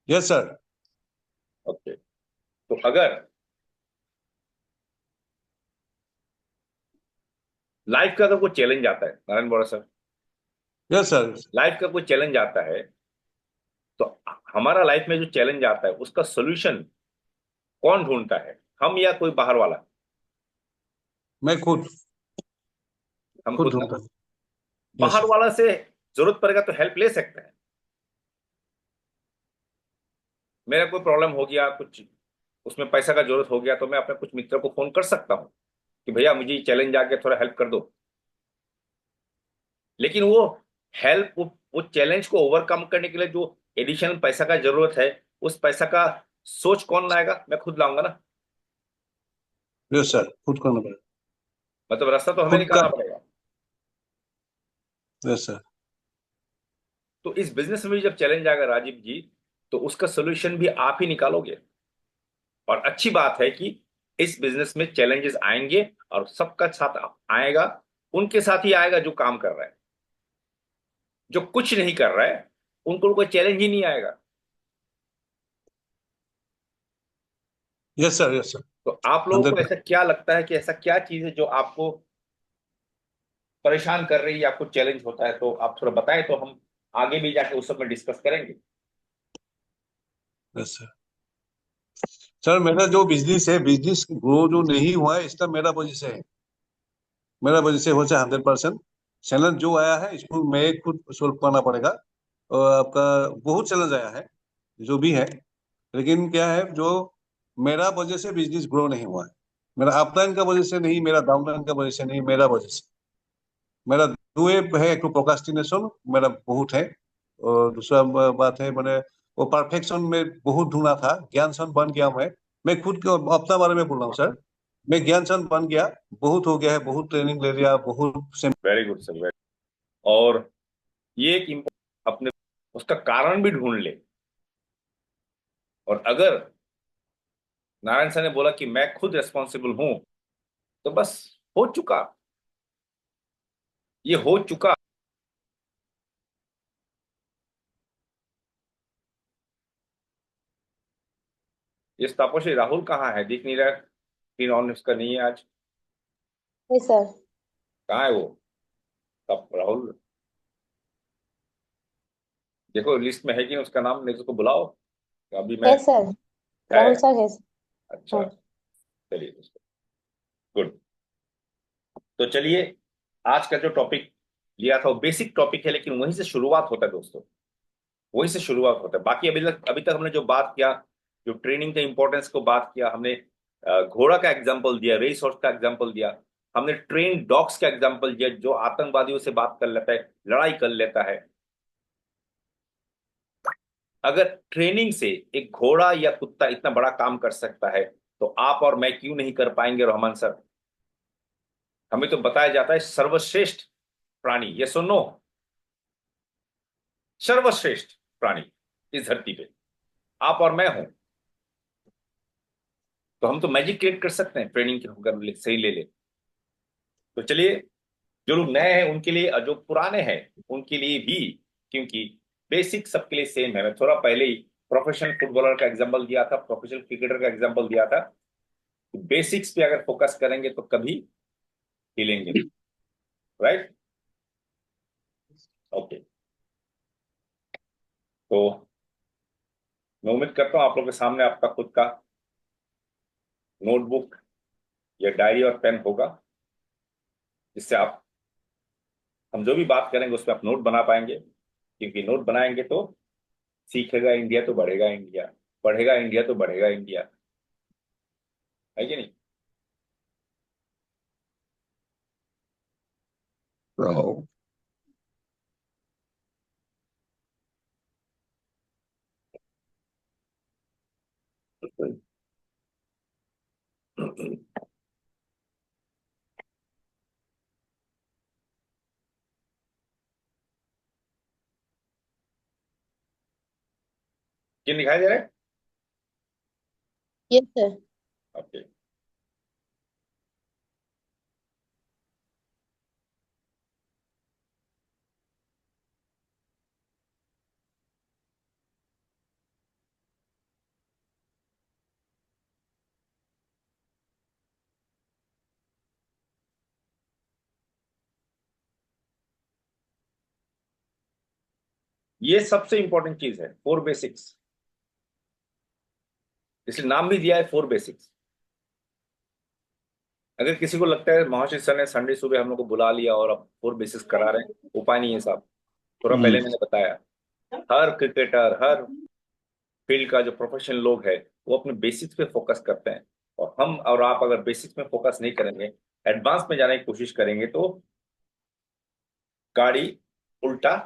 Yes sir. Okay, तो अगर life का अगर कोई चैलेंज आता है नारायण बोरा सर, यस सर। लाइफ का कोई चैलेंज आता है, तो हमारा लाइफ में जो चैलेंज आता है उसका सोल्यूशन कौन ढूंढता है, हम या कोई बाहर वाला? मैं खुद हम खुद खुद ना। ढूंढता हूँ। यस बाहर सर। वाला से जरूरत पड़ेगा तो हेल्प ले सकते हैं। मेरा कोई प्रॉब्लम हो गया कुछ, उसमें पैसा का जरूरत हो गया, तो मैं अपने कुछ मित्र को फोन कर सकता हूँ कि भैया मुझे चैलेंज आ गया, थोड़ा हेल्प कर दो। लेकिन वो हेल्प, वो चैलेंज को ओवरकम करने के लिए जो एडिशनल पैसा का जरूरत है, उस पैसा का सोच कौन लाएगा? मैं खुद लाऊंगा ना। यस सर, खुद करना पड़ेगा। मतलब रास्ता तो हमें खुद का। निकालना पड़ेगा। Yes sir. तो इस बिजनेस में जब चैलेंज आएगा राजीव जी, तो उसका सोल्यूशन भी आप ही निकालोगे। और अच्छी बात है कि इस बिजनेस में चैलेंजेस आएंगे और सबका साथ आएगा। उनके साथ ही आएगा जो काम कर रहा है। जो कुछ नहीं कर रहा है उनको कोई चैलेंज ही नहीं आएगा। Yes sir. Yes sir. तो आप लोगों को 100। ऐसा क्या लगता है कि ऐसा क्या चीज है जो आपको परेशान कर रही है, आपको चैलेंज होता है? तो आप थोड़ा बताएं तो हम आगे भी जाके उस सब में डिस्कस करेंगे। Yes sir. सर मेरा जो बिजनेस है, बिजनेस ग्रो जो नहीं हुआ है, इसका मेरा वजह से है। मेरा वजह से हो जाए 100%। चैलेंज जो आया है इसको मैं खुद सोल्व करना पड़ेगा। और आपका बहुत चैलेंज आया है, जो भी है। लेकिन क्या है, जो मेरा वजह से बिजनेस ग्रो नहीं हुआ है। मेरा अपलाइन का वजह से नहीं, मेरा डाउनलाइन का वजह से नहीं, मेरा वजह से। मेरा दो है, एक तो प्रोक्रास्टिनेशन मेरा बहुत है। और दूसरा बात है, मैंने वो परफेक्शन में बहुत ढूंढा था, ज्ञान सन बन गया मैं खुद को अपना बारे में बोल रहा हूँ सर। मैं ज्ञान सन बन गया, बहुत हो गया है, बहुत ट्रेनिंग ले लिया, बहुत से। Very good sir, very. और ये एक अपने उसका कारण भी ढूंढ ले। और अगर नारायण सर ने बोला कि मैं खुद रिस्पॉन्सिबल हूं, तो बस हो चुका। ये हो चुका। ये तापसी राहुल कहाँ है? दिख नहीं रहा, स्क्रीन ऑन उसका नहीं है आज। है सर। कहाँ है वो? राहुल, देखो लिस्ट में है कि नहीं उसका नाम, नहीं तो उसको बुलाओ। अभी मैं। है सर। है? राहुल सर है सर। अच्छा, हाँ। चलिए उसको। गुड। तो चलिए, आज का जो टॉपिक लिया था वो बेसिक टॉपिक है, लेकिन वहीं से शुरुआत होता है दोस्तों। वहीं से शुरुआत होता है। बाकी अभी तक हमने जो बात किया, जो ट्रेनिंग के इंपॉर्टेंस को बात किया हमने, घोड़ा का एग्जाम्पल दिया, रेस हॉर्स का एग्जाम्पल दिया, हमने ट्रेन डॉग्स का एग्जाम्पल दिया जो आतंकवादियों से बात कर लेता है, लड़ाई कर लेता है। अगर ट्रेनिंग से एक घोड़ा या कुत्ता इतना बड़ा काम कर सकता है, तो आप और मैं क्यों नहीं कर पाएंगे रहमान सर? हमें तो बताया जाता है सर्वश्रेष्ठ प्राणी, ये सुनो, सर्वश्रेष्ठ प्राणी इस धरती पे आप और मैं हूं। तो हम तो मैजिक क्रिएट कर सकते हैं ट्रेनिंग के अगर सही ले ले। तो चलिए, जो लोग नए हैं उनके लिए और जो पुराने हैं उनके लिए भी, क्योंकि बेसिक सबके लिए सेम है। मैं थोड़ा पहले ही प्रोफेशनल फुटबॉलर का एग्जांपल दिया था, प्रोफेशनल क्रिकेटर का एग्जांपल दिया था। बेसिक्स पे अगर फोकस करेंगे तो कभी हिलेंगे नहीं। राइट? ओके। तो मैं उम्मीद करता हूं आप लोग के सामने आपका खुद का नोटबुक या डायरी और पेन होगा, जिससे आप, हम जो भी बात करेंगे उस पर आप नोट बना पाएंगे। क्योंकि नोट बनाएंगे तो सीखेगा इंडिया तो बढ़ेगा इंडिया, पढ़ेगा इंडिया तो बढ़ेगा इंडिया। है कि नहीं? तो किन दिखाई दे रहा है? Yes sir. ओके। ये सबसे इंपॉर्टेंट चीज है, 4 बेसिक्स। इसलिए नाम भी दिया है 4 बेसिक्स। अगर किसी को लगता है महाशय सर ने संडे सुबह हम लोग को बुला लिया और अब 4 बेसिक्स करा रहे हैं, उपाय नहीं है साहब। थोड़ा पहले मैंने बताया, हर क्रिकेटर, हर फील्ड का जो प्रोफेशनल लोग है, वो अपने बेसिक्स पे फोकस करते हैं। और हम और आप अगर बेसिक्स में फोकस नहीं करेंगे, एडवांस में जाने की कोशिश करेंगे, तो गाड़ी उल्टा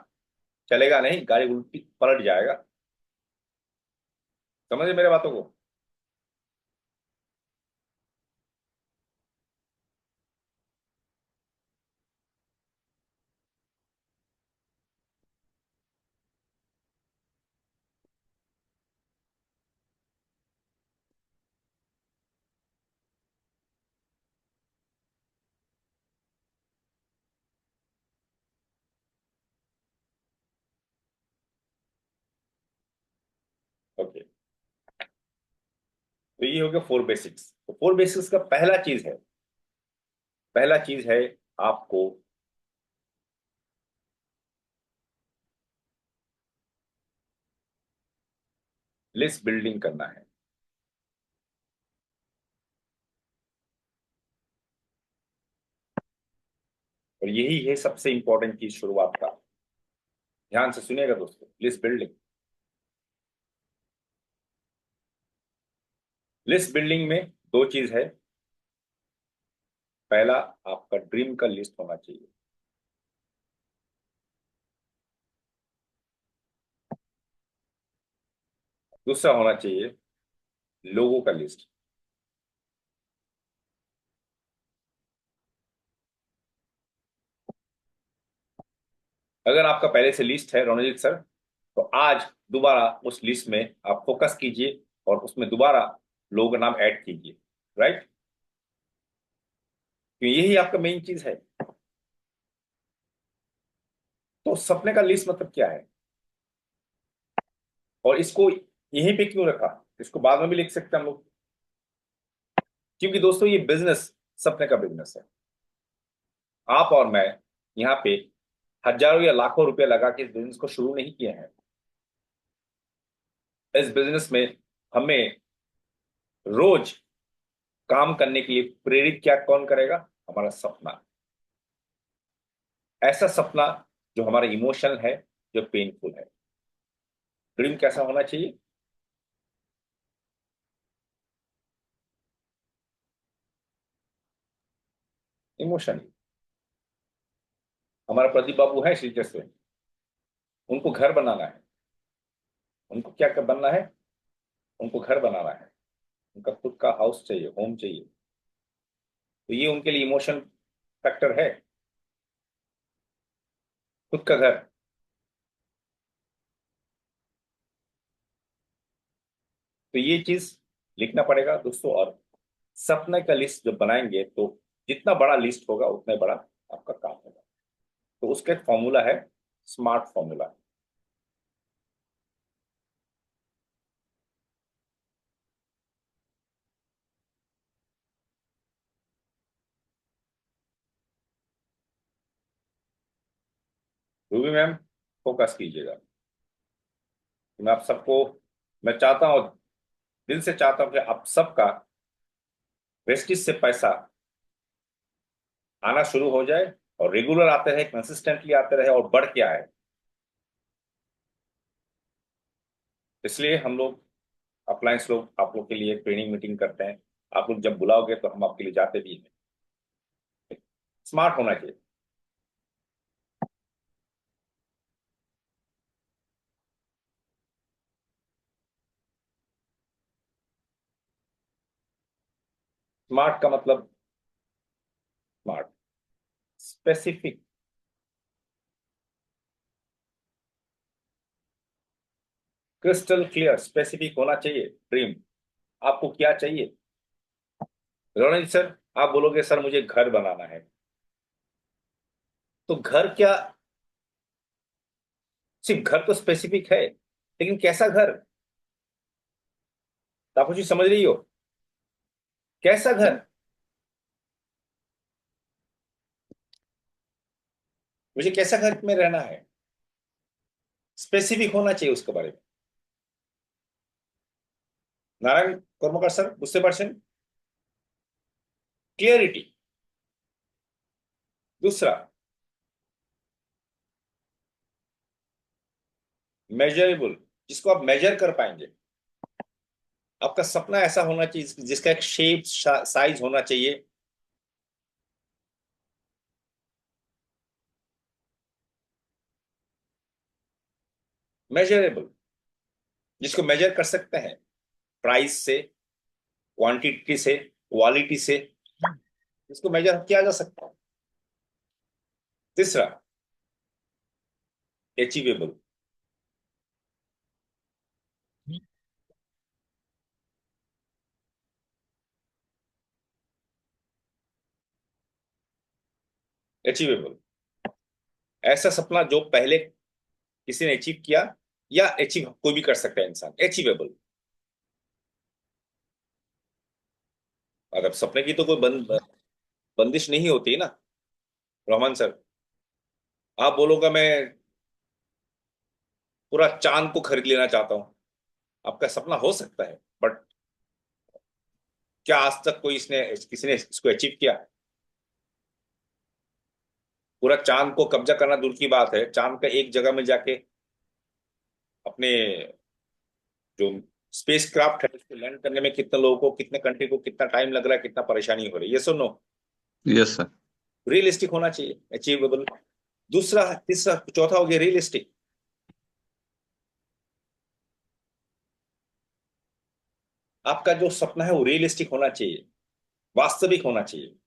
चलेगा नहीं, गाड़ी उल्टी पलट जाएगा। समझे मेरे बातों को? ओके, तो ये हो गया 4 बेसिक्स। तो 4 बेसिक्स का पहला चीज है आपको लिस्ट बिल्डिंग करना है। और यही है सबसे इंपॉर्टेंट चीज शुरुआत का। ध्यान से सुनिएगा दोस्तों, लिस्ट बिल्डिंग। लिस्ट बिल्डिंग में दो चीज है। पहला, आपका ड्रीम का लिस्ट होना चाहिए। दूसरा होना चाहिए लोगों का लिस्ट। अगर आपका पहले से लिस्ट है रणजीत सर, तो आज दोबारा उस लिस्ट में आप फोकस कीजिए और उसमें दोबारा लोगों का नाम ऐड कीजिए। राइट? तो यही आपका मेन चीज है। तो सपने का लिस्ट मतलब क्या है, और इसको यहीं पे क्यों रखा? इसको बाद में भी लिख सकते हैं हम लोग, क्योंकि दोस्तों ये बिजनेस सपने का बिजनेस है। आप और मैं यहाँ पे हजारों या लाखों रुपए लगा के इस बिजनेस को शुरू नहीं किए हैं। इस बिजनेस में हमें रोज काम करने के लिए प्रेरित क्या कौन करेगा? हमारा सपना। ऐसा सपना जो हमारा इमोशनल है, जो पेनफुल है। ड्रीम कैसा होना चाहिए? इमोशनल। हमारा प्रदीप बाबू है टीचर से, उनको घर बनाना है। उनको क्या बनना है? उनको घर बनाना है। उनका खुद का हाउस चाहिए, होम चाहिए। तो ये उनके लिए इमोशन फैक्टर है, खुद का घर। तो ये चीज लिखना पड़ेगा दोस्तों। और सपने का लिस्ट जब बनाएंगे, तो जितना बड़ा लिस्ट होगा उतना बड़ा आपका काम होगा। तो उसका एक फॉर्मूला है, smart formula. Ruby ma'am, focus कीजिएगा। मैं आप सबको, मैं चाहता हूं, दिल से चाहता हूं कि आप सबका वेस्टिज से पैसा आना शुरू हो जाए, और रेगुलर आते रहे, कंसिस्टेंटली आते रहे, और बढ़ के आए। इसलिए हम लोग अप्लायंस लोग आप लोग के लिए ट्रेनिंग मीटिंग करते हैं। आप लोग जब बुलाओगे तो हम आपके लिए जाते भी हैं। स्मार्ट होना चाहिए। स्मार्ट का मतलब, smart, specific. Crystal clear, specific होना चाहिए। ड्रीम आपको क्या चाहिए? रणजीत सर, आप बोलोगे सर मुझे घर बनाना है, तो घर क्या? सिर्फ घर तो स्पेसिफिक है, लेकिन कैसा घर? तो आप मुझे समझ रही हो? कैसा घर? मुझे कैसा घर में रहना है? स्पेसिफिक होना चाहिए उसके बारे में। नारायण कर्मकार सर, बुझতে পারছেন? क्लियरिटी। दूसरा, मेजरेबल, जिसको आप मेजर कर पाएंगे। आपका सपना ऐसा होना चाहिए जिसका एक शेप साइज होना चाहिए। मेजरेबल, जिसको मेजर कर सकते हैं प्राइस से, क्वांटिटी से, क्वालिटी से, इसको मेजर किया जा सकता है। तीसरा, अचीवेबल। अचीवेबल, ऐसा सपना जो पहले किसी ने अचीव किया या अचीव कोई भी कर सकता है इंसान। अचीवेबल। अगर सपने की तो कोई बंदिश नहीं होती ना रोहन सर। आप बोलोगे मैं पूरा चांद को खरीद लेना चाहता हूं, आपका सपना हो सकता है, बट क्या आज तक कोई इसने किसी ने इसको अचीव किया? पूरा चांद को कब्जा करना दूर की बात है, चांद का एक जगह में जाके अपने जो स्पेस क्राफ्ट है उसको लैंड करने में कितने लोगों को, कितने कंट्री को कितना टाइम लग रहा है, कितना परेशानी हो रही है, ये सुनो। Yes sir. रियलिस्टिक होना चाहिए, अचीवेबल। दूसरा, तीसरा, चौथा हो गया रियलिस्टिक। आपका जो सपना है वो रियलिस्टिक होना चाहिए, वास्तविक होना चाहिए।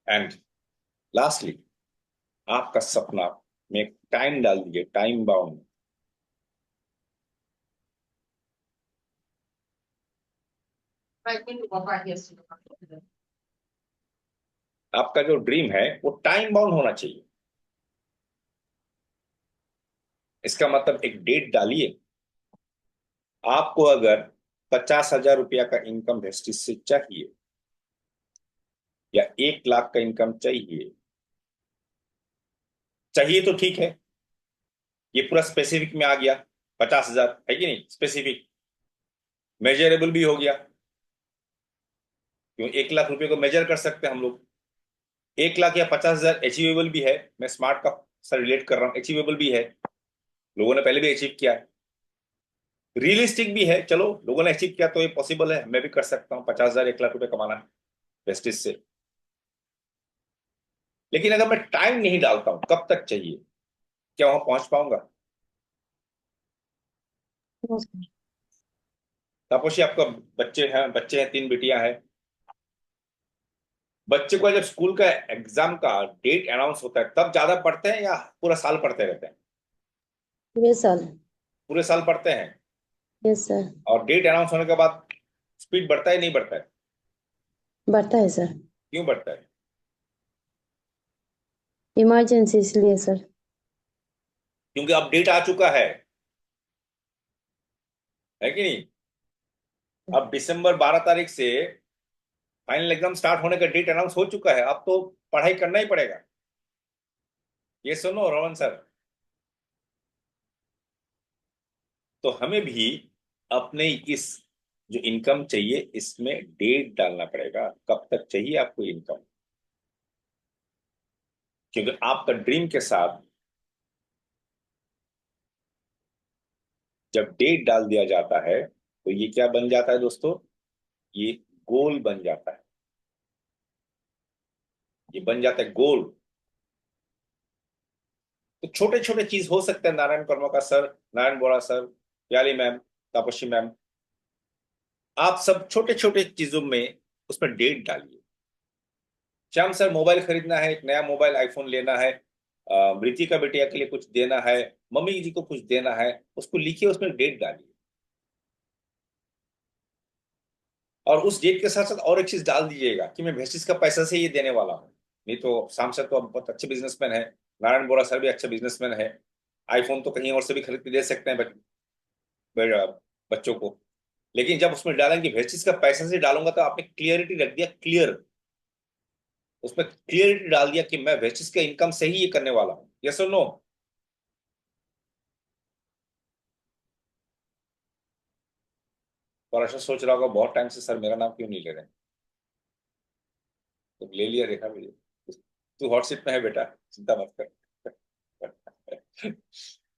एंड लास्टली, आपका सपना में एक टाइम डाल दीजिए, टाइम बाउंड। आपका जो ड्रीम है वो टाइम बाउंड होना चाहिए। इसका मतलब एक डेट डालिए। आपको अगर 50,000 रुपया का इनकम वेस्टिज से चाहिए या 1 लाख का इनकम चाहिए, चाहिए तो ठीक है, ये पूरा स्पेसिफिक में आ गया। 50,000 है कि नहीं, स्पेसिफिक। मेजरेबल भी हो गया, क्यों 1 लाख रुपए को मेजर कर सकते हैं हम लोग। 1 लाख या 50,000 अचीवेबल भी है। मैं स्मार्ट का सर रिलेट कर रहा हूँ, अचीवेबल भी है, लोगों ने पहले भी अचीव किया है। रियलिस्टिक भी है, चलो लोगों ने अचीव किया तो ये पॉसिबल है, मैं भी कर सकता हूँ 50,000 1 लाख रुपए कमाना वेस्टिज से। लेकिन अगर मैं टाइम नहीं डालता हूं, कब तक चाहिए, क्या वहां पहुंच पाऊंगा? No sir. तापसी, आपका बच्चे हैं 3 बेटियां हैं। बच्चे को जब स्कूल का एग्जाम का डेट अनाउंस होता है तब ज्यादा पढ़ते हैं या पूरा साल पढ़ते रहते हैं? Yes sir. पूरे साल पढ़ते हैं। Yes sir. और डेट अनाउंस होने के बाद स्पीड बढ़ता है नहीं बढ़ता है? बढ़ता है सर। क्यों बढ़ता है? इमरजेंसी इसलिए सर। क्योंकि अब डेट आ चुका है कि नहीं? अब दिसंबर 12 तारीख से फाइनल एग्जाम स्टार्ट होने का डेट अनाउंस हो चुका है, अब तो पढ़ाई करना ही पड़ेगा। ये सुनो रोहन सर, तो हमें भी अपने इस जो इनकम चाहिए इसमें डेट डालना पड़ेगा, कब तक चाहिए आपको इनकम। क्योंकि आपका ड्रीम के साथ जब डेट डाल दिया जाता है तो ये क्या बन जाता है दोस्तों, ये गोल बन जाता है, ये बन जाता है गोल। तो छोटे छोटे चीज हो सकते हैं, नारायण कर्मकार सर, नारायण बोरा सर, प्याली मैम, तापसी मैम, आप सब छोटे छोटे चीजों में उसमें डेट डालिए। श्याम सर, मोबाइल खरीदना है, एक नया मोबाइल आईफोन लेना है, मृतिका बिटिया के लिए कुछ देना है, मम्मी जी को कुछ देना है, उसको लिखिए, उसमें डेट डालिए। और उस डेट के साथ साथ और एक चीज डाल दीजिएगा कि मैं भेस्टिज का पैसा से ये देने वाला हूँ। नहीं तो श्याम सर तो बहुत अच्छे बिजनेसमैन है, नारायण बोरा सर भी अच्छे बिजनेसमैन है, आईफोन तो कहीं और से भी खरीद के दे सकते हैं बच्चों को। लेकिन जब उसमें डालेंगे भेस्टिज का पैसा से डालूंगा तो आपने क्लियरिटी रख दिया, क्लियर। उसमें क्लियरिटी डाल दिया कि मैं वेस्टिज के इनकम से ही ये करने वाला हूं। यस और नो? और ऐसा सोच रहा होगा बहुत टाइम से सर मेरा नाम क्यों नहीं ले रहे? तो ले लिया, देखा मुझे। तू हॉट सीट में है बेटा, चिंता मत कर।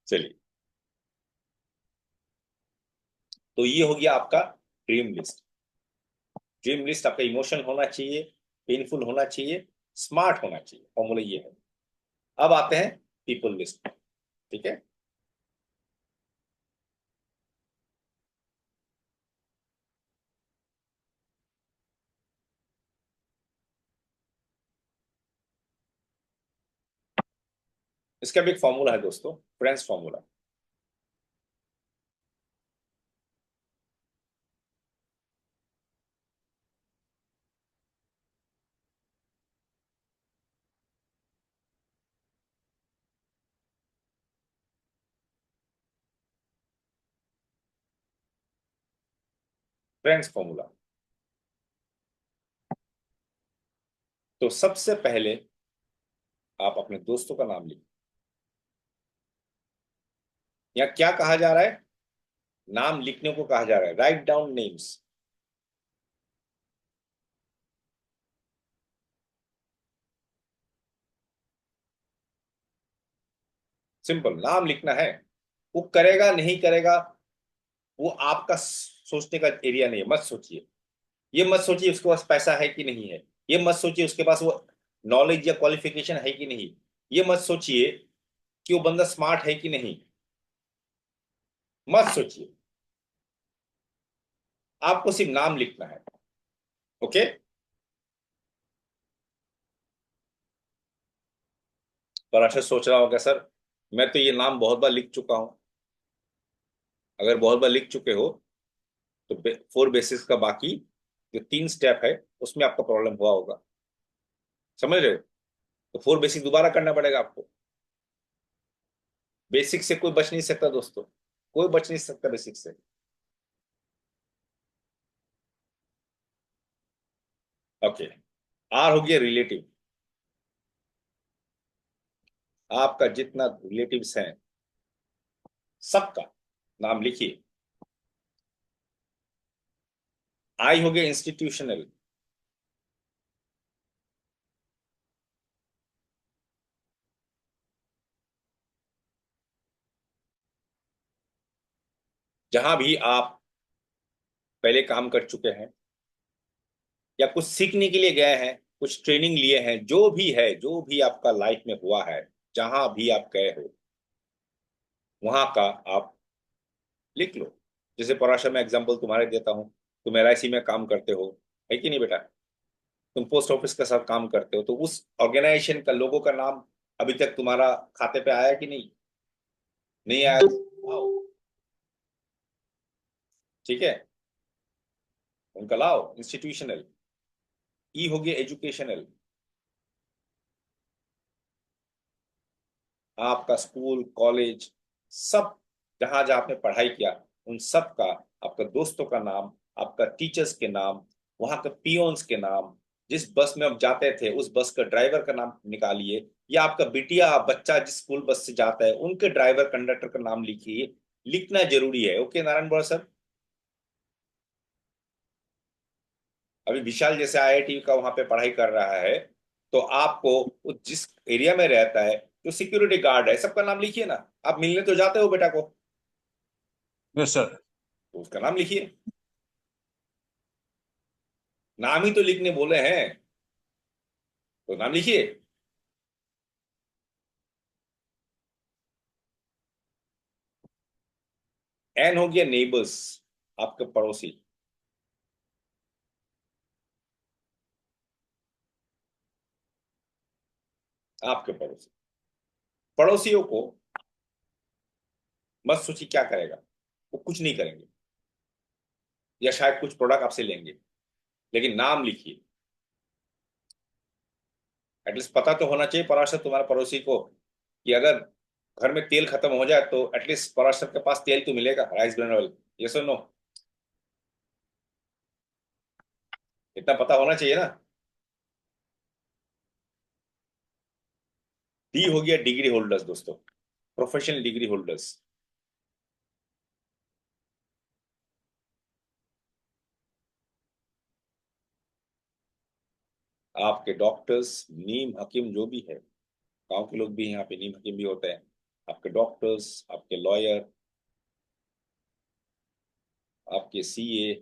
चलिए, तो ये हो गया आपका ड्रीम लिस्ट। ड्रीम लिस्ट आपका इमोशनल होना चाहिए, पेनफुल होना चाहिए, स्मार्ट होना चाहिए, फॉर्मूला ये है। अब आते हैं पीपल लिस्ट। ठीक है, इसका भी एक फॉर्मूला है दोस्तों, फ्रेंड्स फॉर्मूला। Friends formula. तो सबसे पहले आप अपने दोस्तों का नाम लिखिए। या क्या कहा जा रहा है? नाम लिखने को कहा जा रहा है, राइट डाउन नेम्स। सिंपल, नाम लिखना है। वो करेगा नहीं करेगा, वो आपका सोचने का एरिया नहीं है। मत सोचिए, ये मत सोचिए उसके पास पैसा है कि नहीं है, ये मत सोचिए उसके पास वो नॉलेज या क्वालिफिकेशन है कि नहीं, ये मत सोचिए कि वो बंदा स्मार्ट है कि नहीं। मत सोचिए, आपको सिर्फ नाम लिखना है। ओके? पर अच्छा सोच रहा होगा सर, मैं तो ये नाम बहुत बार लिख चुका हूं। अगर बहुत बार लिख चुके हो तो फोर बेसिस का बाकी जो तीन स्टेप है उसमें आपका प्रॉब्लम हुआ होगा। समझ रहे हो? तो फोर बेसिक दोबारा करना पड़ेगा आपको। बेसिक से कोई बच नहीं सकता दोस्तों, कोई बच नहीं सकता बेसिक से। ओके, आर हो गया रिलेटिव। आपका जितना रिलेटिव्स हैं सबका नाम लिखिए। आई हो गया इंस्टीट्यूशनल। जहां भी आप पहले काम कर चुके हैं या कुछ सीखने के लिए गए हैं, कुछ ट्रेनिंग लिए हैं, जो भी है, जो भी आपका लाइफ में हुआ है, जहां भी आप गए हो वहां का आप लिख लो। जैसे पराशर में एग्जांपल तुम्हारे देता हूं, तुम एलआईसी में काम करते हो, है कि नहीं बेटा? तुम पोस्ट ऑफिस के साथ काम करते हो, तो उस ऑर्गेनाइजेशन का लोगों का नाम अभी तक तुम्हारा खाते पे आया कि नहीं? नहीं आया तो आओ। ठीक है, उनका लाओ। इंस्टीट्यूशनल। ई हो गया एजुकेशनल। आपका स्कूल कॉलेज सब, जहां जहां आपने पढ़ाई किया उन सब का, आपका दोस्तों का नाम, आपका टीचर्स के नाम, वहां के पियोन्स के नाम, जिस बस में आप जाते थे उस बस का ड्राइवर का नाम निकालिए, या आपका बिटिया बच्चा जिस स्कूल बस से जाता है उनके ड्राइवर कंडक्टर का नाम लिखिए। लिखना जरूरी है। ओके नारायण बोरा सर? अभी विशाल जैसे आईआईटी का वहां पे पढ़ाई कर रहा है, तो आपको वो जिस एरिया में रहता है, जो सिक्योरिटी गार्ड है, सबका नाम लिखिए ना। आप मिलने तो जाते हो बेटा को, यस सर। तो उसका नाम लिखिए। नाम ही तो लिखने बोले हैं, तो नाम लिखिए। एन हो गया नेबर्स, आपके पड़ोसी। आपके पड़ोसी, पड़ोसियों को मत सोचिए क्या करेगा, वो कुछ नहीं करेंगे, या शायद कुछ प्रोडक्ट आपसे लेंगे, लेकिन नाम लिखिए। एटलीस्ट पता तो होना चाहिए पराशर तुम्हारे पड़ोसी को कि अगर घर में तेल खत्म हो जाए तो एटलीस्ट पराशर के पास तेल तो मिलेगा, राइस ब्रांड ऑयल। ये सुन नो, इतना पता होना चाहिए ना। डी हो गया डिग्री होल्डर्स दोस्तों, प्रोफेशनल डिग्री होल्डर्स। आपके डॉक्टर्स, नीम हकीम जो भी है, गांव के लोग भी यहाँ पे नीम हकीम भी होते हैं, आपके डॉक्टर्स, आपके लॉयर, आपके सीए,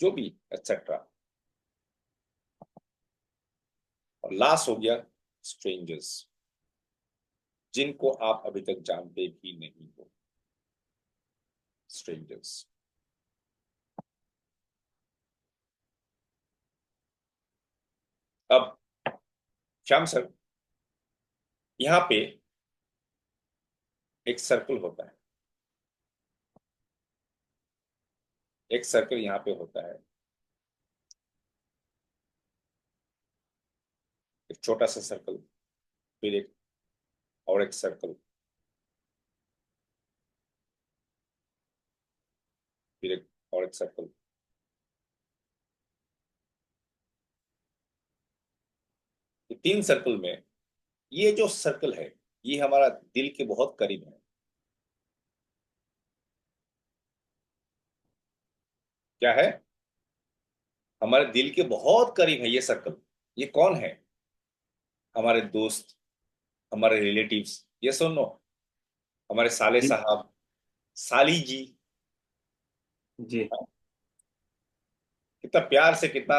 जो भी एक्सेट्रा। और लास्ट हो गया स्ट्रेंजर्स, जिनको आप अभी तक जानते भी नहीं हो, स्ट्रेंजर्स। अब श्याम सर, यहाँ पे एक सर्कल होता है, एक सर्कल यहाँ पे होता है, एक छोटा सा सर्कल, फिर एक और एक सर्कल, फिर एक और एक सर्कल। ये तीन सर्कल में ये जो सर्कल है, ये हमारा दिल के बहुत करीब है। क्या है? हमारे दिल के बहुत करीब है ये सर्कल। ये कौन है? हमारे दोस्त, हमारे रिलेटिव्स, ये सुनो, हमारे साले जी साहब, साली जी। जी। कितना प्यार से, कितना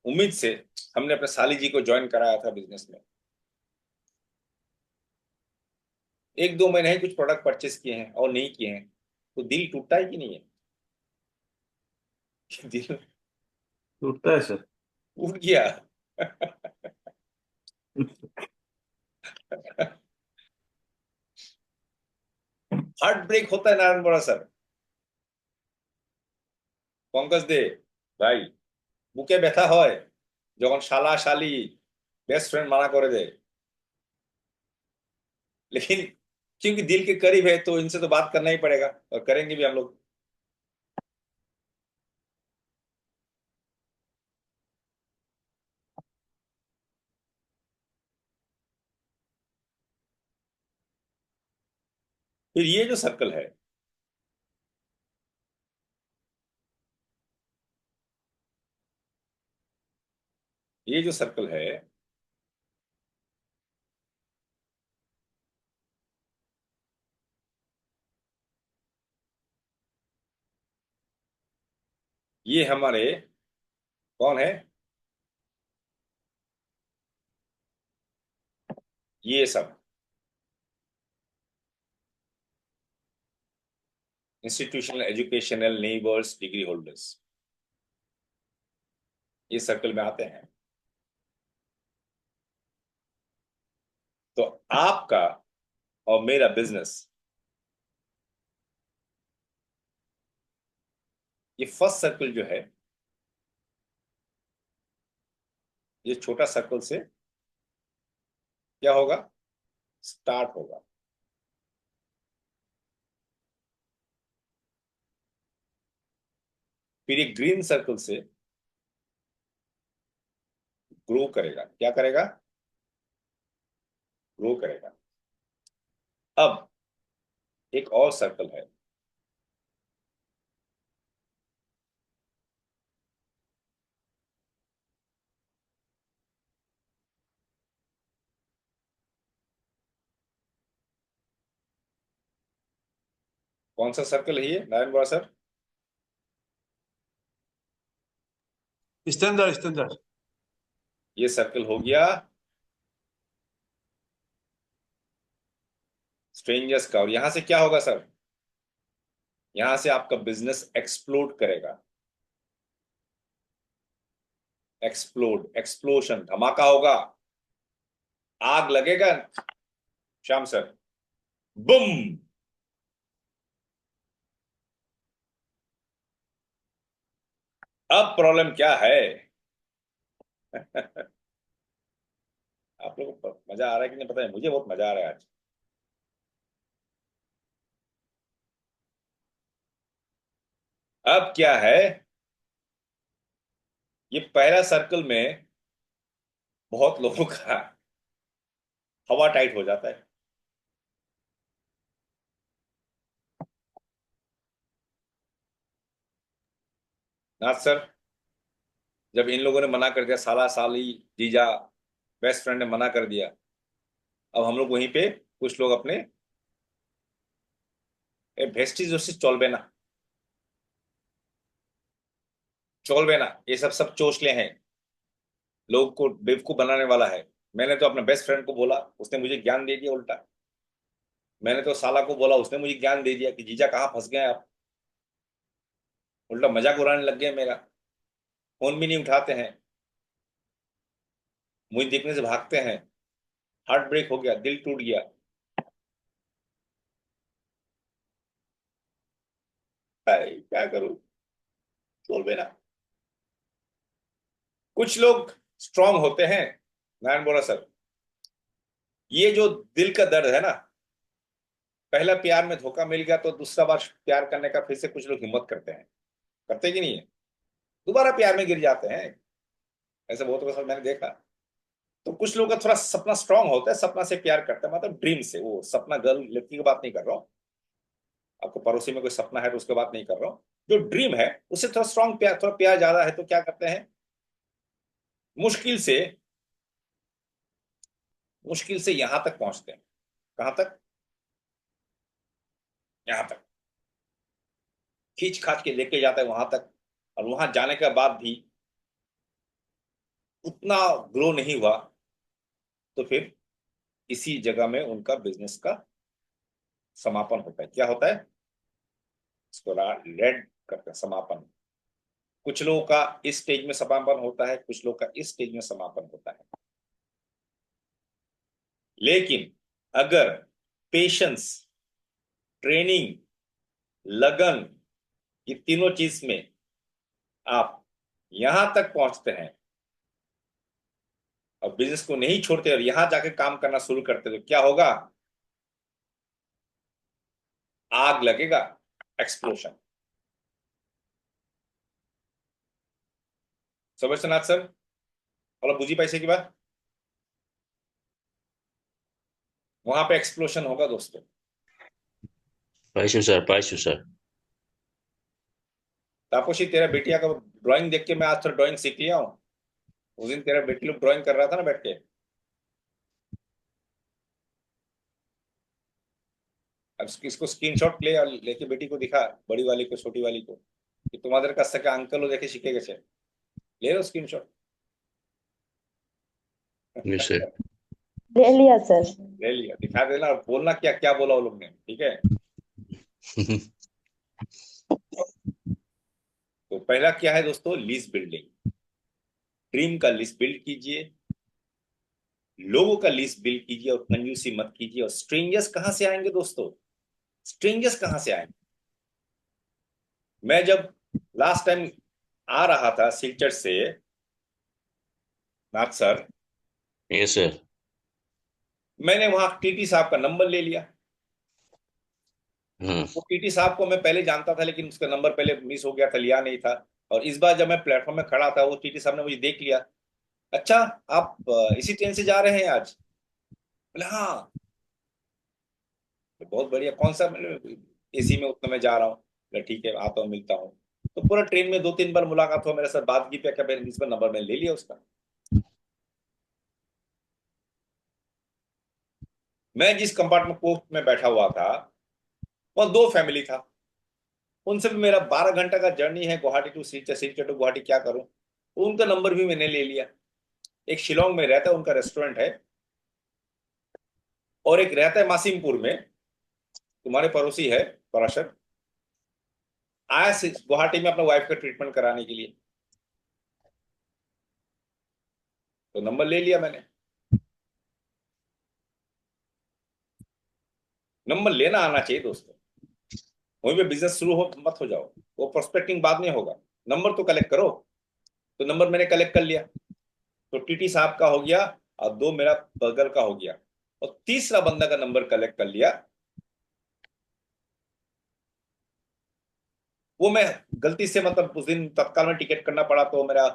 उम्मीद से हमने अपने साली जी को ज्वाइन कराया था बिजनेस में। एक दो महीने ही कुछ प्रोडक्ट परचेस किए हैं और नहीं किए हैं, तो दिल टूटता है कि नहीं है? दिल टूटता है सर। टूट गया। हार्ट ब्रेक होता है नारायण बड़ा सर। পঙ্কজ দে ভাই, বুকে ব্যথা হয় যখন শালা শাली बेस्ट फ्रेंड मना कर दे, लेकिन क्योंकि दिल के करीब है तो इनसे तो बात करना ही पड़ेगा, और करेंगे भी हम लोग। फिर ये जो सर्कल है, ये जो सर्कल है, ये हमारे कौन है? ये सब institutional, educational, neighbours, degree holders, ये सर्कल में आते हैं। तो आपका और मेरा बिजनेस, ये फर्स्ट सर्कल जो है, ये छोटा सर्कल से क्या होगा? स्टार्ट होगा। फिर एक ग्रीन सर्कल से ग्रो करेगा। क्या करेगा? ग्रो करेगा। अब एक और सर्कल है, कौन सा सर्कल है ये नारायण बड़ा सर? Standard standard. ये सर्कल हो गया स्ट्रेंजर्स का। और यहां से क्या होगा सर? यहां से आपका बिजनेस एक्सप्लोड करेगा। एक्सप्लोड, एक्सप्लोशन, धमाका होगा, आग लगेगा श्याम सर, बुम। अब प्रॉब्लम क्या है? आप लोगों को मजा आ रहा है कि नहीं पता है, मुझे बहुत मजा आ रहा है आज। अब क्या है? ये पहला सर्कल में बहुत लोगों का हवा टाइट हो जाता है। नाथ सर, जब इन लोगों ने मना कर दिया, साला साली जीजा बेस्ट फ्रेंड ने मना कर दिया, अब हम लोग वहीं पे कुछ लोग अपने भेस्टिज वेस्टिज चौलबे ना ये सब चोचले हैं, लोग को बेवकूफ बनाने वाला है। मैंने तो अपने बेस्ट फ्रेंड को बोला, उसने मुझे ज्ञान दे दिया उल्टा। मैंने तो साला को बोला, उसने मुझे ज्ञान दे दिया कि जीजा कहाँ फंस गए आप। उल्टा मजाक उड़ाने लग गए मेरा, फोन भी नहीं उठाते हैं, मुझे देखने से भागते हैं। हार्ट ब्रेक हो गया, दिल टूट गया। भाई क्या करूं, चौलबे ना। कुछ लोग स्ट्रांग होते हैं। नारायण बोला सर, ये जो दिल का दर्द है ना, पहला प्यार में धोखा मिल गया तो दूसरा बार प्यार करने का फिर से कुछ लोग हिम्मत करते हैं, करते कि नहीं है, दोबारा प्यार में गिर जाते हैं। ऐसे बहुत लोगों के साथ मैंने देखा। तो कुछ लोगों का थोड़ा सपना स्ट्रांग होता है, सपना से प्यार करते हैं, मतलब ड्रीम से। वो सपना गर्ल लड़की की बात नहीं कर रहा हूँ, आपको पड़ोसी में कोई सपना है तो उसकी बात नहीं कर रहा हूँ। जो ड्रीम है उससे थोड़ा स्ट्रांग प्यार, थोड़ा प्यार ज्यादा है, तो क्या करते हैं, मुश्किल से यहां तक पहुंचते हैं। कहां तक? यहां तक खींच खाच के लेके जाता है वहां तक। और वहां जाने के बाद भी उतना ग्रो नहीं हुआ, तो फिर इसी जगह में उनका बिजनेस का समापन होता है। क्या होता है? इसको रेड करते हैं, समापन। कुछ लोगों का इस स्टेज में समापन होता है, कुछ लोगों का इस स्टेज में समापन होता है। लेकिन अगर पेशेंस, ट्रेनिंग, लगन, ये तीनों चीज में आप यहां तक पहुंचते हैं और बिजनेस को नहीं छोड़ते और यहां जाके काम करना शुरू करते, तो क्या होगा? आग लगेगा, एक्सप्लोशन। समझते नाथ सर? और बुझी पैसे की बात, वहां पे एक्सप्लोशन होगा दोस्तों। पाइसु सर। तापोशी, तेरा बेटिया का ड्राइंग देख के मैं आज थोड़ा ड्राइंग सीख लिया हूँ। उस दिन तेरा बेटी लोग ड्राइंग कर रहा था ना बैठ के। अब इसको स्क्रीनशॉट ले और लेके बेटी को दिखा, बड़ी वाली को, छोटी वाली को, कि तुम्हारे का सका अंकल हो देखे सीखे कैसे। ले लो स्क्रीनशॉट। Yes sir. ले लिया सर। ले लिया, दिखा देना और बोलना क्या क्या बोला वो लोग ने, ठीक है? तो पहला क्या है दोस्तों? Lease building. ड्रीम का लिस्ट बिल्ड कीजिए, लोगों का लिस्ट बिल्ड कीजिए, और कंजूसी मत कीजिए। और स्ट्रेंजर्स कहां से आएंगे दोस्तों? स्ट्रेंजर्स कहां से आएंगे? मैं जब लास्ट टाइम आ रहा था सिलचर से, नाथ सर, यस सर। मैंने वहां टीटी साहब का नंबर ले लिया। हम्म। वो टीटी साहब को मैं पहले जानता था, लेकिन उसका नंबर पहले मिस हो गया था, लिया नहीं था। और इस बार जब मैं प्लेटफॉर्म में खड़ा था, वो टीटी साहब ने मुझे देख लिया। अच्छा, आप इसी ट्रेन से जा रहे हैं आज? बोले हाँ। बहुत बढ़िया, कौन सा? एसी में, उतना मैं जा रहा हूँ। बोले ठीक है, आता हूँ, मिलता हूँ। तो पूरा ट्रेन में 2-3 बार मुलाकात हुआ, मेरे साथ बात की, क्या क्या इस पर नंबर मैंने ले लिया उसका। मैं जिस कंपार्टमेंट कोच में बैठा हुआ था, वह 2 फैमिली था। उनसे भी मेरा 12 घंटा का जर्नी है, गुवाहाटी टू सिलचर, सिलचर टू गुवाहाटी, क्या करूं। उनका नंबर भी मैंने ले लिया। एक शिलोंग में रहता है, उनका रेस्टोरेंट है। और एक रहता है मासिमपुर में, तुम्हारे पड़ोसी है, पराशर। आया गुवाहाटी में अपना वाइफ का ट्रीटमेंट कराने के लिए, तो नंबर ले लिया मैंने। नंबर लेना आना चाहिए दोस्तों। वहीं पे बिजनेस शुरू हो मत हो जाओ, वो प्रोस्पेक्टिंग बाद में होगा। नंबर तो कलेक्ट करो। तो नंबर मैंने कलेक्ट कर लिया। तो टीटी साहब का हो गया, और 2 मेरा बगल का हो गया, और तीसरा बंदा का नंबर कलेक्ट कर लिया। वो मैं गलती से, मतलब उस दिन तत्काल में टिकट करना पड़ा, तो मेरा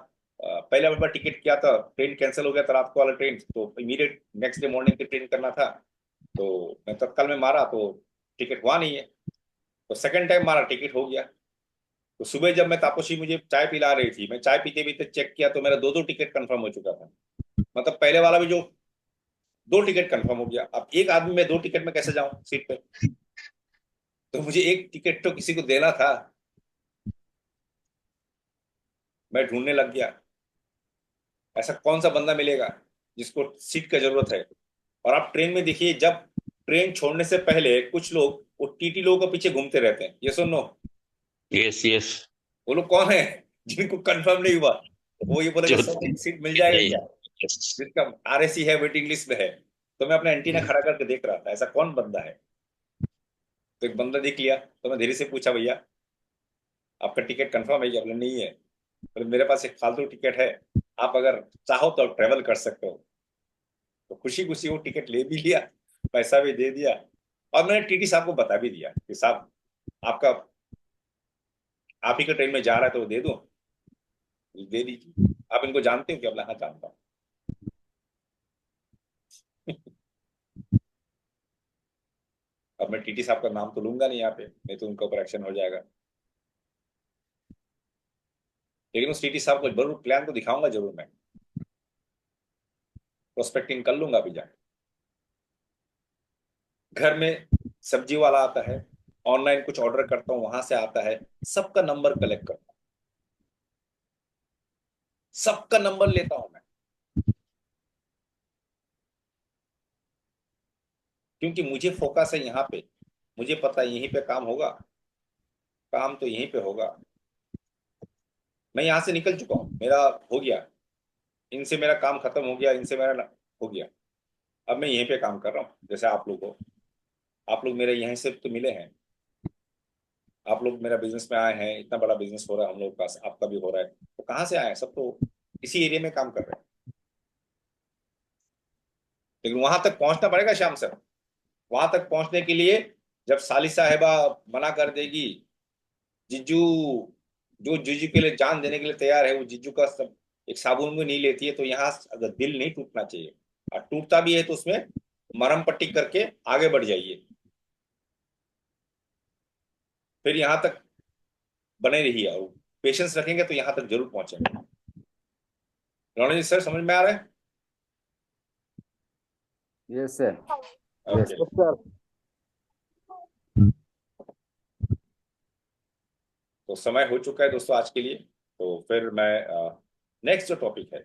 पहले बार टिकट किया था, ट्रेन कैंसिल हो गया था, रात को वाला ट्रेन, तो इमीडिएट नेक्स्ट डे मॉर्निंग की ट्रेन करना था, तो मैं तत्काल में मारा तो टिकट हुआ नहीं है। तो सेकंड टाइम मारा, टिकट हो गया। तो सुबह जब मैं तापसी मुझे चाय पिला रही थी, मैं चाय पीते पीते चेक किया तो मेरा दो दो टिकट कंफर्म हो चुका था। मतलब पहले वाला भी जो दो टिकट कंफर्म हो गया, अब एक आदमी में दो टिकट में कैसे जाऊं सीट पे? तो मुझे एक टिकट तो किसी को देना था। मैं ढूंढने लग गया, ऐसा कौन सा बंदा मिलेगा जिसको सीट की जरूरत है। और आप ट्रेन में देखिए, जब ट्रेन छोड़ने से पहले कुछ लोग वो टीटी लोगों के पीछे घूमते रहते हैं, ये सुनो। Yes yes. वो लोग कौन है? जिनको कंफर्म नहीं हुआ, वो ये बोलेगा जो सर सीट मिल जाएगा क्या, यस। जिसका आरएसी है, वेटिंग लिस्ट में है। तो मैं अपना एंटीना खड़ा करके देख रहा था ऐसा कौन बंदा है। तो एक बंदा दिख लिया, तो मैं धीरे से पूछा, भैया आपका टिकट कंफर्म है क्या? बोले नहीं है। बोले मेरे पास एक फालतू टिकट है, आप अगर चाहो तो ट्रेवल कर सकते हो। तो खुशी खुशी वो टिकट ले भी लिया, पैसा भी दे दिया, और मैंने टीटी साहब को बता भी दिया कि साहब आपका आप ही का ट्रेन में जा रहा है तो वो दे दो, दे दीजिए। आप इनको जानते हो क्या? बोला हाँ जानता हूँ। अब मैं टीटी साहब का नाम तो लूंगा नहीं यहाँ पे, नहीं तो उनका ऊपर एक्शन हो जाएगा। लेकिन उस टीटी साहब को जरूर प्लान तो दिखाऊंगा जरूर, मैं प्रोस्पेक्टिंग कर लूंगा अभी जाके। घर में सब्जी वाला आता है, ऑनलाइन कुछ ऑर्डर करता हूँ वहां से आता है, सबका नंबर कलेक्ट करता हूँ, सबका नंबर लेता हूं मैं। क्योंकि मुझे फोकस है यहाँ पे, मुझे पता है यहीं पे काम होगा, काम तो यहीं पे होगा। मैं यहाँ से निकल चुका हूँ, मेरा हो गया, इनसे मेरा काम खत्म हो गया, इनसे मेरा हो गया। अब मैं यहीं पे काम कर रहा हूँ, जैसे आप लोग हो, आप लोग मेरे यहीं से तो मिले हैं, आप लोग मेरा बिजनेस में आए हैं, इतना बड़ा बिजनेस हो रहा है हम लोग का, आपका भी हो रहा है, तो कहाँ से आए हैं? सब तो इसी एरिया में काम कर रहे हैं। लेकिन वहां तक पहुंचना पड़ेगा श्याम सर। वहां तक पहुंचने के लिए जब साली साहेबा मना कर देगी, जीजू, जो जीजू के लिए जान देने के लिए तैयार है, वो जीजू का सब एक साबुन भी नहीं लेती है, तो यहाँ अगर दिल नहीं टूटना चाहिए, और टूटता भी है तो उसमें मरहम पट्टी करके आगे बढ़ जाइए, फिर यहाँ तक बने रहिए, और पेशेंस रखेंगे तो यहाँ तक जरूर पहुंचेंगे। रोना जी सर, समझ में आ रहा है? Yes sir. यस। ओके। तो समय हो चुका है दोस्तों आज के लिए, तो फिर मैं नेक्स्ट जो टॉपिक है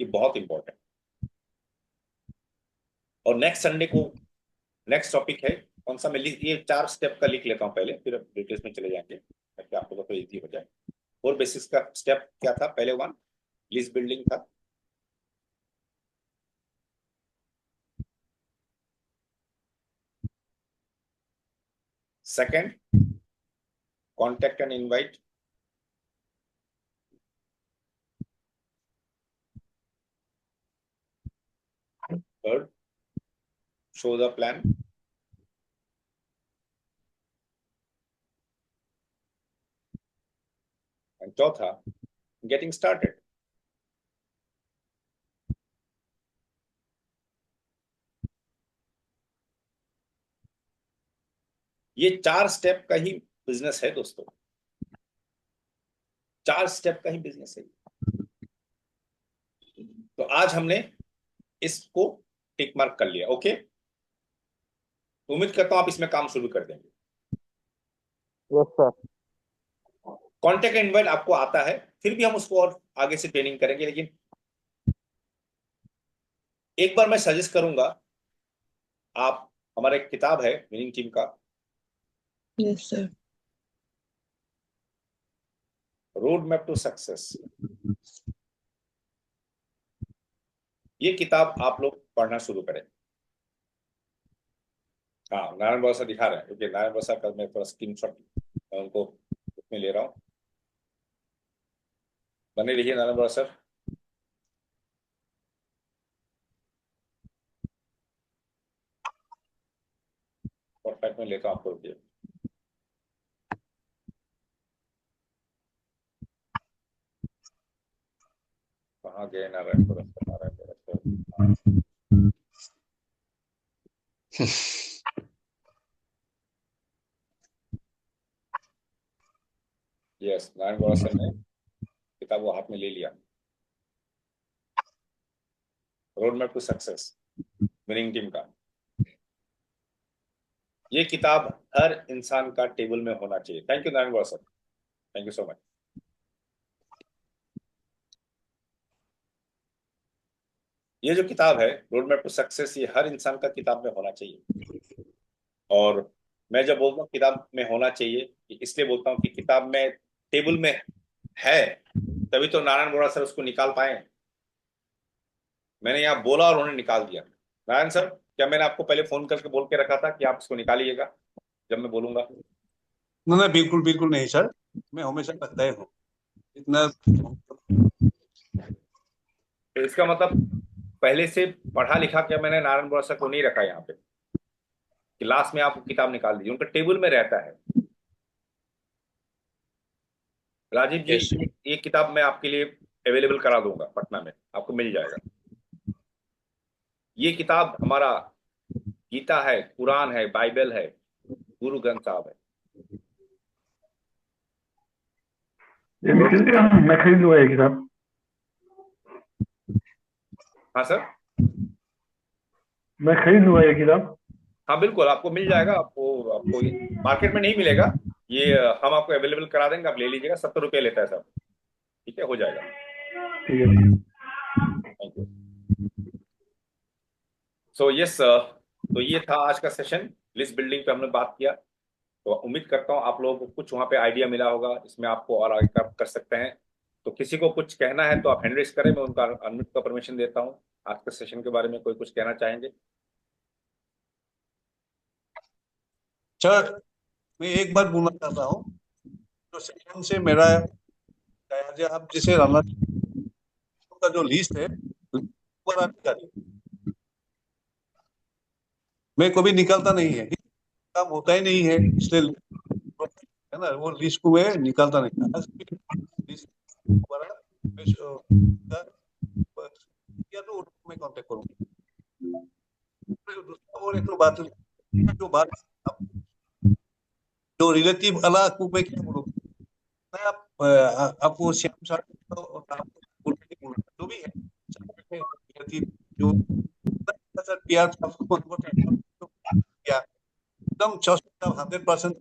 ये बहुत इंपॉर्टेंट, और नेक्स्ट संडे को नेक्स्ट टॉपिक है कौन सा, मैं लिख ये चार स्टेप का लिख लेता हूँ पहले, फिर डिटेल्स में चले जाएंगे ताकि आप लोगों को इजी हो जाए। और बेसिक्स का स्टेप क्या था? पहले वन, लिस्ट बिल्डिंग था। Second, contact and invite. Third, show the plan. And चौथा, गेटिंग स्टार्टेड। ये चार स्टेप का ही बिजनेस है दोस्तों, चार स्टेप का ही बिजनेस है। तो आज हमने इसको टिक मार्क कर लिया। ओके, तो उम्मीद करता हूं आप इसमें काम शुरू कर देंगे। Yes sir. कॉन्टेक्ट इनवाइट आपको आता है, फिर भी हम उसको और आगे से ट्रेनिंग करेंगे, लेकिन एक बार मैं सजेस्ट करूंगा, आप, हमारा एक किताब है विनिंग टीम का, yes sir. Road map to success, ये किताब आप लोग पढ़ना शुरू करें। हाँ, नारायण बाबा सर दिखा रहे हैं, क्योंकि नारायण बाबा सर का मैं थोड़ा स्क्रीन शॉट उनको उसमें ले रहा हूँ। बने रहिए नारायण बाबा सर। और टाइप में लेता हूँ आपको, रुकिए। जय नारायण गुरु नारायण गुरु। यस, नारायण गौड़ा सर ने किताब वो हाथ में ले लिया, road map to success winning team का। ये किताब हर इंसान का टेबल में होना चाहिए। Thank you Narayan Gowda sir, thank you so much. ये जो किताब है रोड मैप टू सक्सेस, ये हर इंसान का किताब में होना चाहिए। और मैं जब बोलता हूँ किताब में होना चाहिए, इसलिए बोलता हूँ कि किताब में टेबल में है, तभी तो नारायण गौड़ा सर उसको निकाल पाए। मैंने यहाँ बोला और उन्होंने निकाल दिया। नारायण सर, क्या मैंने आपको पहले फोन करके बोल के रखा था कि आप इसको निकालिएगा जब मैं बोलूंगा? ना ना, बिल्कुल बिल्कुल नहीं सर, मैं हमेशा कहता ही हूँ इतना। तो इसका मतलब पहले से पढ़ा लिखा क्या मैंने नारायण गौड़ा सर को नहीं रखा यहाँ पे कि लास्ट में आप किताब निकाल दीजिए, उनका टेबल में रहता है। राजीव जी, Yes, sir. ये किताब मैं आपके लिए अवेलेबल करा दूंगा, पटना में आपको मिल जाएगा। ये किताब हमारा गीता है, कुरान है, बाइबल है, गुरु ग्रंथ साहब है। मैं खरीद लूंगा ये किताब। हाँ सर, मैं खरीद लूंगा ये किताब। हाँ बिल्कुल, आपको मिल जाएगा। आपको मार्केट में नहीं मिलेगा, ये हम आपको अवेलेबल करा देंगे, आप ले लीजिएगा। 70 रुपये लेता है सर, ठीक है, हो जाएगा। ठीक है। Thank you. सो यस, तो ये था आज का सेशन, लिस्ट बिल्डिंग पे हमने बात किया। तो उम्मीद करता हूँ आप लोगों को कुछ वहाँ पे आइडिया मिला होगा, इसमें आपको और आगे कर सकते हैं। तो किसी को कुछ कहना है तो आप हैंड रेज करें, मैं उनका अनम्यूट का परमिशन देता हूँ। आज के सेशन के बारे में कोई कुछ कहना चाहेंगे? सर, मैं एक बार बोलना चाहता हूँ, जो सेशन से मेरा आप जिसे रनर का जो लिस्ट है ऊपर अधिकारी, मैं कभी निकालता नहीं है, काम होता ही नहीं है, इसलिए है ना, वो लिस्ट को मैं निकालता नहीं। आज की लिस्ट द्वारा या तो मैं कांटेक्ट करूंगा। और एक बात, जो बात जो रिलेटिव वाला को मैं क्या बोलूँ, आपको श्याम सर जो भी है जो सर प्यार किया एकदम 100%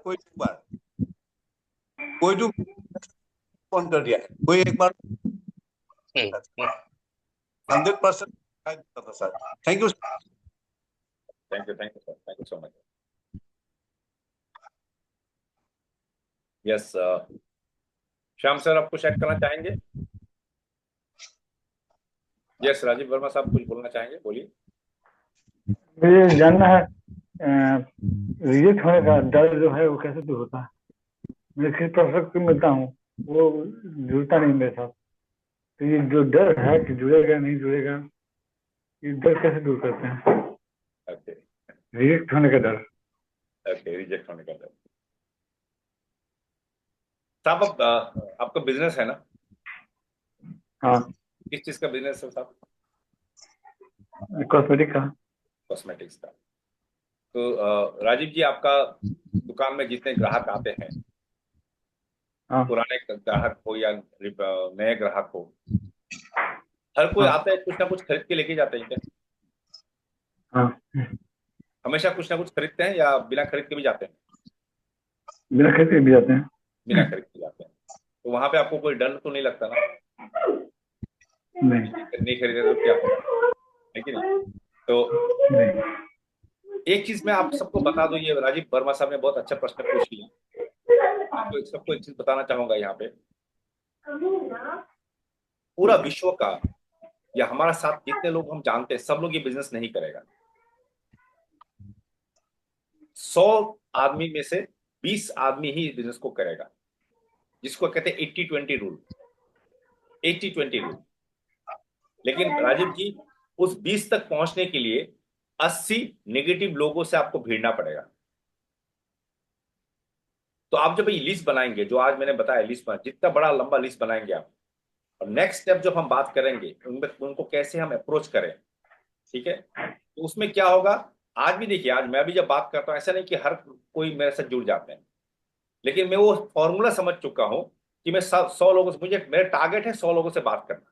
कोई बार कोई जो फोन कर दिया है, कोई एक बार 100% sir. Thank you thank you, thank you sir, thank you so much. Yes, Shyam sir आप कुछ ऐड करना चाहेंगे? यस, राजीव वर्मा साहब कुछ बोलना चाहेंगे, बोलिए। मुझे जानना है रिजेक्ट होने का डर जो है वो कैसे दूर होता है। मैं किस प्रोफेसर को मिलता हूँ, वो जुड़ता नहीं मेरे साथ। तो ये जो डर है कि जुड़ेगा नहीं जुड़ेगा, ये डर कैसे दूर करते हैं? ओके, रिजेक्ट होने का डर। ओके, रिजेक्ट होने का डर। साहब आपका बिजनेस है ना? हाँ, किस चीज का बिजनेस है साहब? कॉस्मेटिक का। कॉस्मेटिक्स का। तो राजीव जी, आपका दुकान में जितने ग्राहक आते हैं, हाँ पुराने ग्राहक हो या नए ग्राहक हो, हर कोई हाँ आता है कुछ ना कुछ खरीद के लेके जाते हैं क्या? हाँ, हमेशा कुछ ना कुछ खरीदते हैं या बिना खरीद के भी जाते हैं? बिना खेती भी जाते हैं। बिना खरीद के जाते हैं। तो वहां पे आपको कोई डर तो नहीं लगता ना? नहीं नहीं खरीदे तो क्या होगा, है कि नहीं? तो नहीं। एक चीज मैं आप सबको बता दूं, ये राजीव वर्मा साहब ने बहुत अच्छा प्रश्न पूछ लिया। आपको सबको एक चीज बताना चाहूंगा यहाँ पे, पूरा विश्व का या हमारा साथ जितने लोग हम जानते हैं, सब लोग ये बिजनेस नहीं करेगा। 100 आदमी में से 20 आदमी ही बिजनेस को करेगा, जिसको कहते हैं 80-20 रूल। 80-20 रूल। लेकिन राजीव जी, उस 20 तक पहुंचने के लिए 80 नेगेटिव लोगों से आपको भिड़ना पड़ेगा। तो आप जब ये लिस्ट बनाएंगे, जो आज मैंने बताया लिस्ट, जितना बड़ा लंबा लिस्ट बनाएंगे आप, और नेक्स्ट स्टेप जब हम बात करेंगे उनको कैसे हम अप्रोच करें, ठीक है, तो उसमें क्या होगा, आज भी देखिए, आज मैं भी जब बात करता हूँ ऐसा नहीं कि हर कोई मेरे साथ जुड़ जाते हैं, लेकिन मैं वो फॉर्मूला समझ चुका हूं कि मैं 100 लोगों से, मुझे मेरा टारगेट है 100 लोगों से बात करना,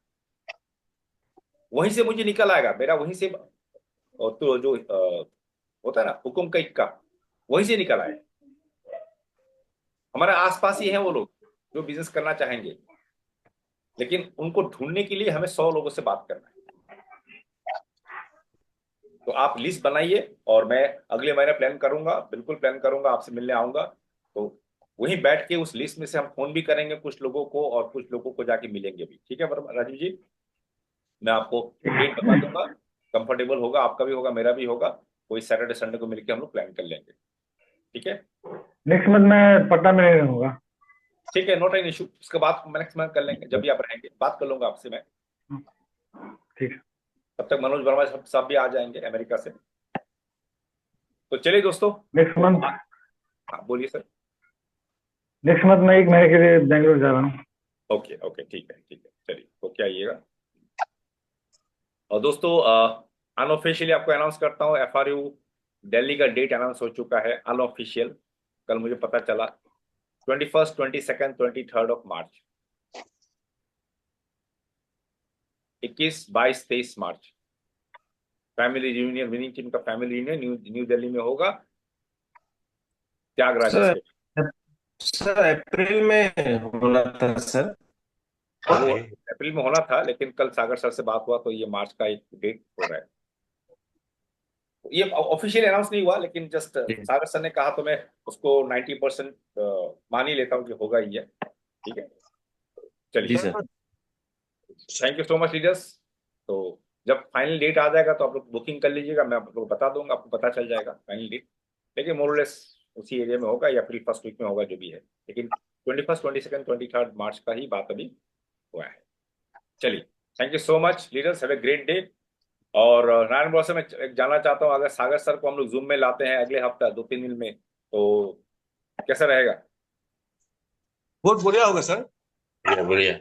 वहीं से मुझे निकल आएगा मेरा, वहीं से तो जो होता है ना हुकुम का इक्का, वहीं से निकल आए। हमारे आसपास ही हैं वो लोग जो बिजनेस करना चाहेंगे, लेकिन उनको ढूंढने के लिए हमें 100 लोगों से बात करना है। तो आप लिस्ट बनाइए और मैं अगले महीने प्लान करूंगा, बिल्कुल प्लान करूंगा, आपसे मिलने आऊंगा। तो वहीं बैठ के उस लिस्ट में से हम फोन भी करेंगे कुछ लोगों को और कुछ लोगों को जाके मिलेंगे भी, ठीक है राजीव जी? मैं आपको डेट बता दूंगा, कंफर्टेबल होगा, आपका भी होगा, मेरा भी होगा, कोई सैटरडे संडे को मिलकर हम लोग प्लान कर लेंगे, ठीक है? नेक्स्ट मंथ मैं पटना में नहीं रहूंगा। ठीक है, नॉट एन इशू, उसके बाद नेक्स्ट मंथ कर लेंगे, जब भी आप रहेंगे बात कर लूंगा आपसे मैं। ठीक है। तब तक मनोज वर्मा सब भी आ जाएंगे अमेरिका से। तो चलिए दोस्तों, नेक्स्ट मंथ हाँ बोलिए सर। नेक्स्ट मंथ मैं 1 महीने के लिए बेंगलोर जा रहा हूँ। ओके ओके, ठीक है, चलिए, तो क्या आइएगा। और दोस्तों अनऑफिशियली आपको अनाउंस करता हूँ, FRU दिल्ली का डेट अनाउंस हो चुका है अनऑफिशियल, कल मुझे पता चला 21, 22, 23 of March, 21, 22, 23 March family reunion, winning team का फैमिली रियूनियन न्यू दिल्ली में होगा, त्यागराज स्टेडियम। सर अप्रैल में होना था सर। वो अप्रैल में होना था, लेकिन कल सागर सर से बात हुआ तो ये मार्च का एक डेट हो रहा है। ये ऑफिशियल अनाउंस नहीं हुआ, लेकिन जस्ट सागर सर ने कहा तो मैं उसको 90% मान ही लेता हूँ कि होगा ही है, ठीक है? चलिए sir, thank you so much leaders. तो जब फाइनल डेट आ जाएगा तो आप लोग बुकिंग कर लीजिएगा, मैं आप लोग बता दूंगा, आपको पता चल जाएगा फाइनल डेट, लेकिन मोरलेस उसी एरिया में होगा या अप्रैल फर्स्ट वीक में होगा जो भी है, लेकिन 21, 22, 23 मार्च का ही बात अभी हुआ है। चलिए, thank you so much leaders, have a great day. और नारायण बॉस से मैं जानना चाहता हूँ, अगर सागर सर को हम लोग जूम में लाते हैं अगले हफ्ता 2-3 दिन में, तो कैसा रहेगा? बहुत बढ़िया होगा सर, बढ़िया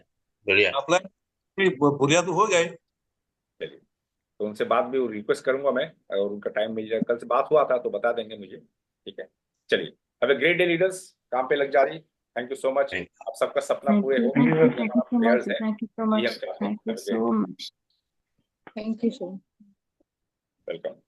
बढ़िया। अप्लाई बढ़िया तो हो गए। चलिए, तो उनसे बात भी रिक्वेस्ट करूंगा मैं, अगर उनका टाइम मिल जाए, कल से बात हुआ था तो बता देंगे मुझे, ठीक है? चलिए, have a great day leaders, काम पे लग जा रही। थैंक यू सो मच, आप सबका सपना पूरे हो, Thank ये you हमारा so much. प्रेयर्स है, Thank you so ये much. हम चाहते हैं। Thank you so much. Thank you so much. Welcome.